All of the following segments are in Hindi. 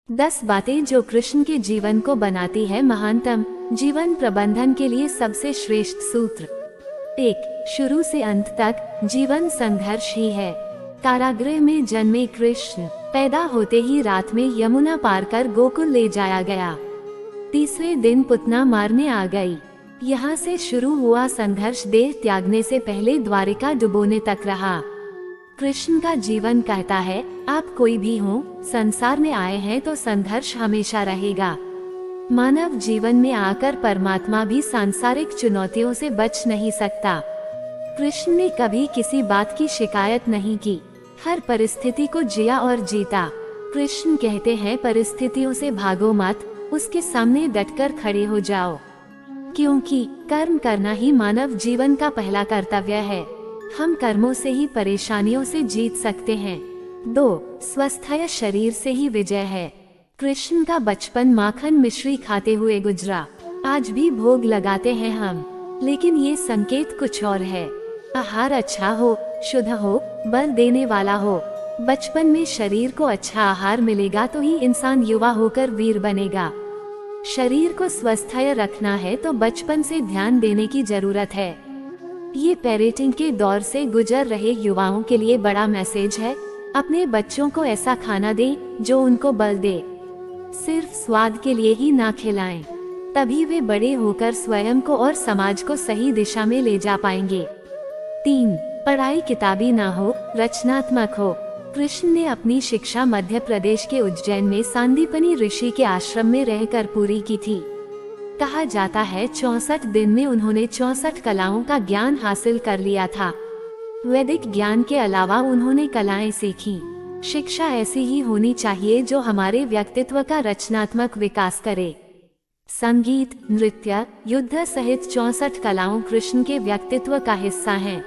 10 बातें जो कृष्ण के जीवन को बनाती है महानतम। जीवन प्रबंधन के लिए सबसे श्रेष्ठ सूत्र। 1. शुरू से अंत तक जीवन संघर्ष ही है। कारागृह में जन्मे कृष्ण पैदा होते ही रात में यमुना पार कर गोकुल ले जाया गया। तीसरे दिन पुतना मारने आ गई। यहाँ से शुरू हुआ संघर्ष देह त्यागने से पहले द्वारिका डुबोने तक रहा। कृष्ण का जीवन कहता है, आप कोई भी हो, संसार में आए हैं तो संघर्ष हमेशा रहेगा। मानव जीवन में आकर परमात्मा भी सांसारिक चुनौतियों से बच नहीं सकता। कृष्ण ने कभी किसी बात की शिकायत नहीं की, हर परिस्थिति को जिया और जीता। कृष्ण कहते हैं, परिस्थितियों से भागो मत, उसके सामने डटकर खड़े हो जाओ, क्योंकि कर्म करना ही मानव जीवन का पहला कर्तव्य है। हम कर्मों से ही परेशानियों से जीत सकते हैं। 2. स्वस्थ शरीर से ही विजय है। कृष्ण का बचपन माखन मिश्री खाते हुए गुजरा। आज भी भोग लगाते हैं हम, लेकिन ये संकेत कुछ और है। आहार अच्छा हो, शुद्ध हो, बल देने वाला हो। बचपन में शरीर को अच्छा आहार मिलेगा तो ही इंसान युवा होकर वीर बनेगा। शरीर को स्वस्थ रखना है तो बचपन से ध्यान देने की जरूरत है। ये पेरेंटिंग के दौर से गुजर रहे युवाओं के लिए बड़ा मैसेज है। अपने बच्चों को ऐसा खाना दें जो उनको बल दे। सिर्फ स्वाद के लिए ही ना खिलाएं, तभी वे बड़े होकर स्वयं को और समाज को सही दिशा में ले जा पाएंगे। 3. पढ़ाई किताबी ना हो, रचनात्मक हो। कृष्ण ने अपनी शिक्षा मध्य प्रदेश के उज्जैन में सांदीपनी ऋषि के आश्रम में रहकर पूरी की थी। कहा जाता है 64 दिन में उन्होंने 64 कलाओं का ज्ञान हासिल कर लिया था। वैदिक ज्ञान के अलावा उन्होंने कलाएं सीखी। शिक्षा ऐसी ही होनी चाहिए जो हमारे व्यक्तित्व का रचनात्मक विकास करे। संगीत, नृत्य, युद्ध सहित 64 कलाओं कृष्ण के व्यक्तित्व का हिस्सा हैं।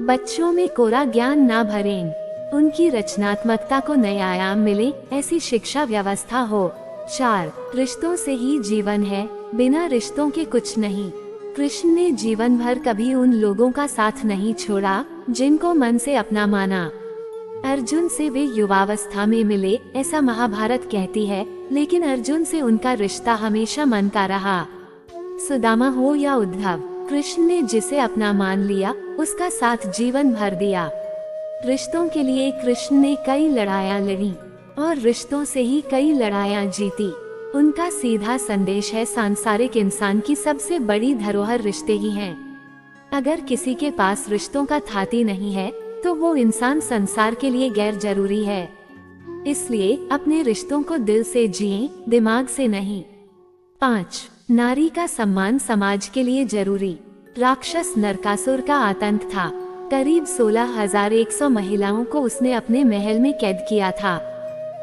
बच्चों में कोरा ज्ञान ना भरें, उनकी रचनात्मकता को नए आयाम मिले, ऐसी शिक्षा व्यवस्था हो। 4. रिश्तों से ही जीवन है, बिना रिश्तों के कुछ नहीं। कृष्ण ने जीवन भर कभी उन लोगों का साथ नहीं छोड़ा जिनको मन से अपना माना। अर्जुन से वे युवावस्था में मिले, ऐसा महाभारत कहती है, लेकिन अर्जुन से उनका रिश्ता हमेशा मन का रहा। सुदामा हो या उद्धव, कृष्ण ने जिसे अपना मान लिया उसका साथ जीवन भर दिया। रिश्तों के लिए कृष्ण ने कई लड़ाइयाँ लड़ी और रिश्तों से ही कई लड़ाइयाँ जीती। उनका सीधा संदेश है, सांसारिक इंसान की सबसे बड़ी धरोहर रिश्ते ही हैं। अगर किसी के पास रिश्तों का थाती नहीं है तो वो इंसान संसार के लिए गैर जरूरी है। इसलिए अपने रिश्तों को दिल से जिएं, दिमाग से नहीं। 5. नारी का सम्मान समाज के लिए जरूरी। राक्षस नरकासुर का आतंक था। करीब 16,100 महिलाओं को उसने अपने महल में कैद किया था।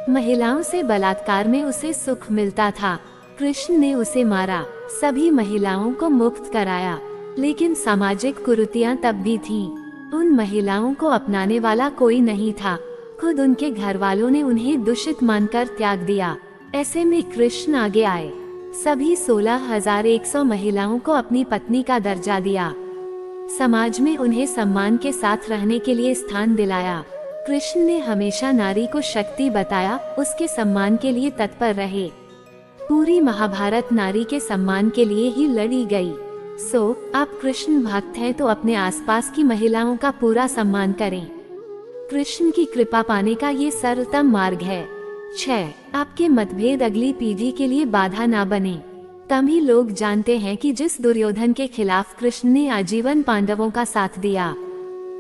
महिलाओं से बलात्कार में उसे सुख मिलता था। कृष्ण ने उसे मारा, सभी महिलाओं को मुक्त कराया, लेकिन सामाजिक कुरीतियां तब भी थीं। उन महिलाओं को अपनाने वाला कोई नहीं था। खुद उनके घर वालों ने उन्हें दूषित मानकर त्याग दिया। ऐसे में कृष्ण आगे आए, सभी 16,100 महिलाओं को अपनी पत्नी का दर्जा दिया। समाज में उन्हें सम्मान के साथ रहने के लिए स्थान दिलाया। कृष्ण ने हमेशा नारी को शक्ति बताया, उसके सम्मान के लिए तत्पर रहे। पूरी महाभारत नारी के सम्मान के लिए ही लड़ी गई। आप कृष्ण भक्त हैं तो अपने आसपास की महिलाओं का पूरा सम्मान करें। कृष्ण की कृपा पाने का ये सरलतम मार्ग है। 6. आपके मतभेद अगली पीढ़ी के लिए बाधा ना बने। कम ही लोग जानते हैं कि जिस दुर्योधन के खिलाफ कृष्ण ने आजीवन पांडवों का साथ दिया,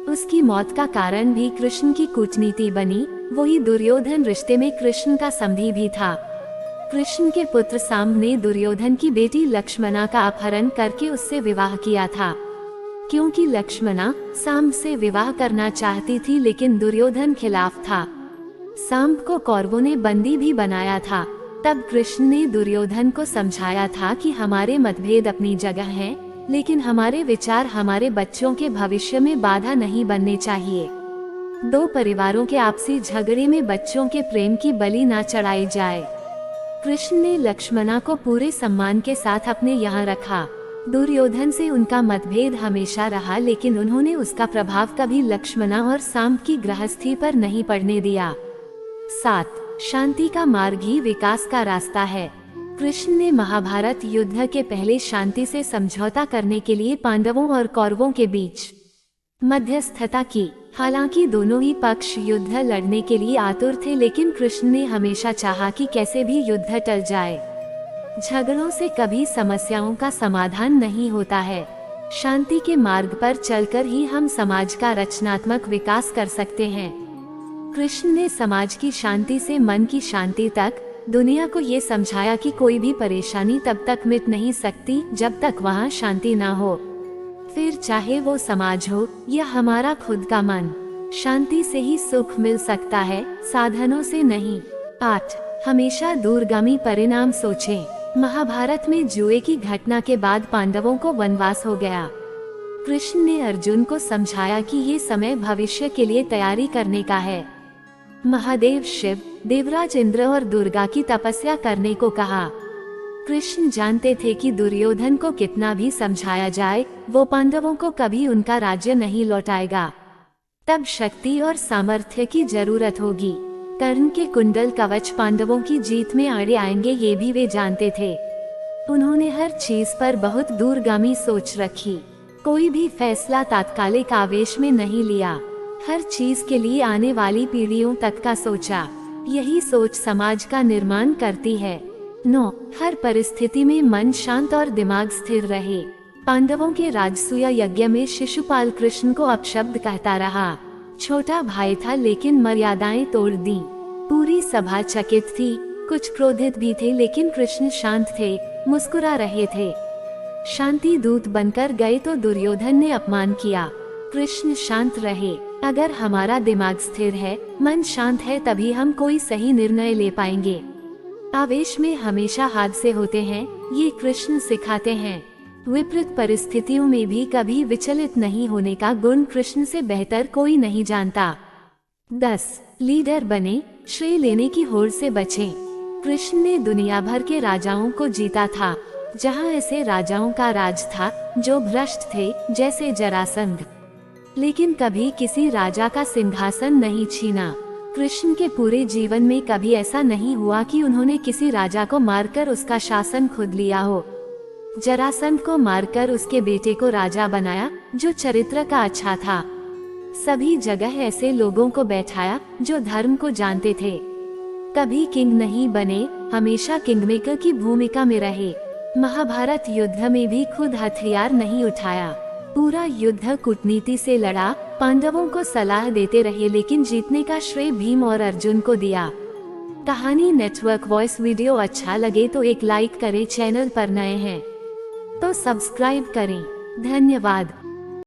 उसकी मौत का कारण भी कृष्ण की कूटनीति बनी। वही दुर्योधन रिश्ते में कृष्ण का समधी भी था। कृष्ण के पुत्र सांब ने दुर्योधन की बेटी लक्ष्मणा का अपहरण करके उससे विवाह किया था, क्योंकि लक्ष्मणा सांब से विवाह करना चाहती थी, लेकिन दुर्योधन खिलाफ था। सांब को कौरवों ने बंदी भी बनाया था। तब कृष्ण ने दुर्योधन को समझाया था कि हमारे मतभेद अपनी जगह हैं, लेकिन हमारे विचार हमारे बच्चों के भविष्य में बाधा नहीं बनने चाहिए। 2 परिवारों के आपसी झगड़े में बच्चों के प्रेम की बलि ना चढ़ाई जाए। कृष्ण ने लक्ष्मणा को पूरे सम्मान के साथ अपने यहाँ रखा। दुर्योधन से उनका मतभेद हमेशा रहा, लेकिन उन्होंने उसका प्रभाव कभी लक्ष्मणा और सांब की गृहस्थी पर नहीं पड़ने दिया। 7. शांति का मार्ग ही विकास का रास्ता है। कृष्ण ने महाभारत युद्ध के पहले शांति से समझौता करने के लिए पांडवों और कौरवों के बीच मध्यस्थता की। हालांकि दोनों ही पक्ष युद्ध लड़ने के लिए आतुर थे, लेकिन कृष्ण ने हमेशा चाहा कि कैसे भी युद्ध टल जाए। झगड़ों से कभी समस्याओं का समाधान नहीं होता है। शांति के मार्ग पर चलकर ही हम समाज का रचनात्मक विकास कर सकते हैं। कृष्ण ने समाज की शांति से मन की शांति तक दुनिया को ये समझाया कि कोई भी परेशानी तब तक मिट नहीं सकती जब तक वहाँ शांति ना हो, फिर चाहे वो समाज हो या हमारा खुद का मन। शांति से ही सुख मिल सकता है, साधनों से नहीं। 8. हमेशा दूरगामी परिणाम सोचें। महाभारत में जुए की घटना के बाद पांडवों को वनवास हो गया। कृष्ण ने अर्जुन को समझाया कि ये समय भविष्य के लिए तैयारी करने का है। महादेव शिव, देवराज इंद्र और दुर्गा की तपस्या करने को कहा। कृष्ण जानते थे कि दुर्योधन को कितना भी समझाया जाए, वो पांडवों को कभी उनका राज्य नहीं लौटाएगा। तब शक्ति और सामर्थ्य की जरूरत होगी। कर्ण के कुंडल कवच पांडवों की जीत में आड़े आएंगे, ये भी वे जानते थे। उन्होंने हर चीज पर बहुत दूरगामी सोच रखी। कोई भी फैसला तात्कालिक आवेश में नहीं लिया। हर चीज के लिए आने वाली पीढ़ियों तक का सोचा। यही सोच समाज का निर्माण करती है। 9. हर परिस्थिति में मन शांत और दिमाग स्थिर रहे। पांडवों के राजसूय यज्ञ में शिशुपाल कृष्ण को अपशब्द कहता रहा। छोटा भाई था लेकिन मर्यादाएं तोड़ दी। पूरी सभा चकित थी, कुछ क्रोधित भी थे, लेकिन कृष्ण शांत थे, मुस्कुरा रहे थे। शांति दूत बनकर गए तो दुर्योधन ने अपमान किया। कृष्ण शांत रहे। अगर हमारा दिमाग स्थिर है, मन शांत है, तभी हम कोई सही निर्णय ले पाएंगे। आवेश में हमेशा हादसे होते हैं, ये कृष्ण सिखाते हैं। विपरीत परिस्थितियों में भी कभी विचलित नहीं होने का गुण कृष्ण से बेहतर कोई नहीं जानता। 10. लीडर बने, श्रेय लेने की होड़ से बचें। कृष्ण ने दुनिया भर के राजाओं को जीता था। जहाँ ऐसे राजाओं का राज था जो भ्रष्ट थे, जैसे जरासंध, लेकिन कभी किसी राजा का सिंहासन नहीं छीना। कृष्ण के पूरे जीवन में कभी ऐसा नहीं हुआ कि उन्होंने किसी राजा को मारकर उसका शासन खुद लिया हो। जरासंध को मारकर उसके बेटे को राजा बनाया, जो चरित्र का अच्छा था। सभी जगह ऐसे लोगों को बैठाया जो धर्म को जानते थे। कभी किंग नहीं बने, हमेशा किंगमेकर की भूमिका में रहे। महाभारत युद्ध में भी खुद हथियार नहीं उठाया। पूरा युद्ध कूटनीति से लड़ा, पांडवों को सलाह देते रहे, लेकिन जीतने का श्रेय भीम और अर्जुन को दिया। कहानी नेटवर्क वॉइस वीडियो अच्छा लगे तो एक लाइक करें, चैनल पर नए हैं तो सब्सक्राइब करें। धन्यवाद।